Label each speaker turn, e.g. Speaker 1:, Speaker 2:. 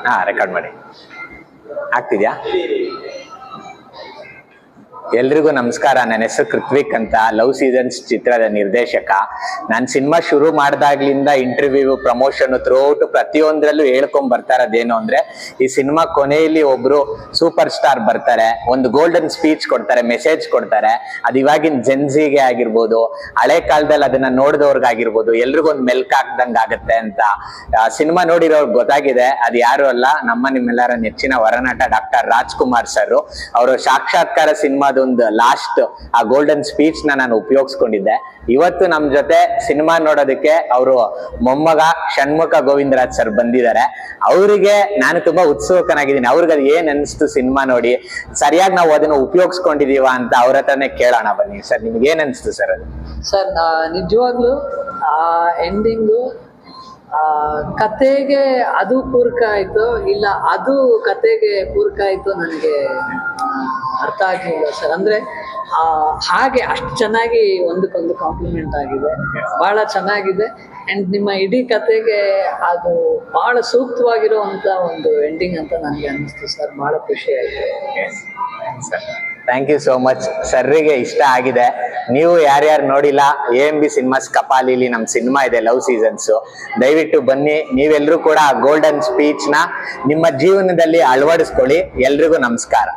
Speaker 1: ಹಾ, ರೆಕಾರ್ಡ್ ಮಾಡಿ. ಆಗ್ತಿದ್ಯಾ? ಎಲ್ರಿಗೂ ನಮಸ್ಕಾರ. ನನ್ನ ಹೆಸರು ಕೃತ್ವಿಕ್ ಅಂತ, ಲವ್ ಸೀಸನ್ಸ್ ಚಿತ್ರದ ನಿರ್ದೇಶಕ. ನಾನು ಸಿನಿಮಾ ಶುರು ಮಾಡ್ದಾಗ್ಲಿಂದ ಇಂಟರ್ವ್ಯೂ, ಪ್ರಮೋಷನ್ ಥ್ರೂಔಟ್ ಪ್ರತಿಯೊಂದ್ರಲ್ಲೂ ಹೇಳ್ಕೊಂಡ್ ಬರ್ತಾ ಇರೋದೇನು ಅಂದ್ರೆ, ಈ ಸಿನಿಮಾ ಕೊನೆಯಲ್ಲಿ ಒಬ್ರು ಸೂಪರ್ ಸ್ಟಾರ್ ಬರ್ತಾರೆ, ಒಂದು ಗೋಲ್ಡನ್ ಸ್ಪೀಚ್ ಕೊಡ್ತಾರೆ, ಮೆಸೇಜ್ ಕೊಡ್ತಾರೆ. ಅದು ಇವಾಗಿನ ಜೆನ್ಸಿಗೆ ಆಗಿರ್ಬೋದು, ಹಳೆ ಕಾಲದಲ್ಲಿ ಅದನ್ನ ನೋಡಿದವ್ರಿಗಾಗಿರ್ಬೋದು, ಎಲ್ರಿಗೂ ಒಂದು ಮೆಲ್ಕ್ ಹಾಕ್ದಂಗ್ ಆಗತ್ತೆ ಅಂತ ಸಿನಿಮಾ ನೋಡಿರೋರ್ಗೆ ಗೊತ್ತಾಗಿದೆ. ಅದು ಯಾರು ಅಲ್ಲ, ನಿಮ್ಮೆಲ್ಲರ ನೆಚ್ಚಿನ ವರನಟ ಡಾಕ್ಟರ್ ರಾಜ್ಕುಮಾರ್ ಸರ್. ಅವರು ಸಾಕ್ಷಾತ್ಕಾರ ಸಿನಿಮಾದೊಂದು ಲಾಸ್ಟ್ ಆ ಗೋಲ್ಡನ್ ಸ್ಪೀಚ್ ನಾನು ಉಪಯೋಗಿಸ್ಕೊಂಡಿದ್ದೆ. ಇವತ್ತು ನಮ್ ಜೊತೆ ಸಿನಿಮಾ ನೋಡೋದಕ್ಕೆ ಅವರು ಮೊಮ್ಮಗ ಷಣ್ಮುಖ ಗೋವಿಂದರಾಜ್ ಸರ್ ಬಂದಿದ್ದಾರೆ. ಅವರಿಗೆ ನಾನು ತುಂಬಾ ಉತ್ಸುಕನಾಗಿದ್ದೀನಿ. ಅವ್ರಿಗೆ ಅದು ಏನ್ ಅನಿಸ್ತು ಸಿನಿಮಾ ನೋಡಿ, ಸರಿಯಾಗಿ ನಾವು ಅದನ್ನ ಉಪಯೋಗಿಸ್ಕೊಂಡಿದೀವ ಅಂತ ಅವ್ರ ಹತ್ರನೇ ಕೇಳೋಣ ಬನ್ನಿ. ಸರ್, ನಿಮ್ಗೆ ಏನ್ ಅನಿಸ್ತು ಸರ್ ಅದು?
Speaker 2: ಸರ್, ನಿಜವಾಗ್ಲೂ ಆ ಎಂಡಿಂಗು ಕತೆಗೆ ಅದು ಪೂರಕ ಆಯ್ತು, ಇಲ್ಲ ಅದು ಕತೆಗೆ ಪೂರಕ ಆಯ್ತು, ನನಗೆ ಅರ್ಥ ಆಗ್ಲಿಲ್ಲ ಸರ್. ಅಂದ್ರೆ ಹಾಗೆ ಅಷ್ಟು ಚೆನ್ನಾಗಿ ಒಂದಕ್ಕೊಂದು ಕಾಂಪ್ಲಿಮೆಂಟ್ ಆಗಿದೆ, ಬಹಳ ಚೆನ್ನಾಗಿದೆ. ಅಂಡ್ ನಿಮ್ಮ ಇಡೀ ಕತೆಗೆ ಅದು ಬಹಳ ಸೂಕ್ತವಾಗಿರುವಂತ ಒಂದು ಎಂಡಿಂಗ್ ಅಂತ ನನಗೆ ಅನ್ನಿಸ್ತು ಸರ್. ಬಹಳ ಖುಷಿ ಆಯ್ತು.
Speaker 1: Thank you so much. ಸರ್ರಿಗೆ ಇಷ್ಟ ಆಗಿದೆ. ನೀವು ಯಾರ್ಯಾರು ನೋಡಿಲ್ಲ, AMB ಸಿನಿಮಾಸ್ ಕಪಾಲಿಲಿ ನಮ್ ಸಿನಿಮಾ ಇದೆ ಲವ್ ಸೀಸನ್ಸ್, ದಯವಿಟ್ಟು ಬನ್ನಿ. ನೀವೆಲ್ಲರೂ ಕೂಡ ಗೋಲ್ಡನ್ ಸ್ಪೀಚ್ ನ ನಿಮ್ಮ ಜೀವನದಲ್ಲಿ ಅಳವಡಿಸ್ಕೊಳ್ಳಿ. ಎಲ್ರಿಗೂ ನಮಸ್ಕಾರ.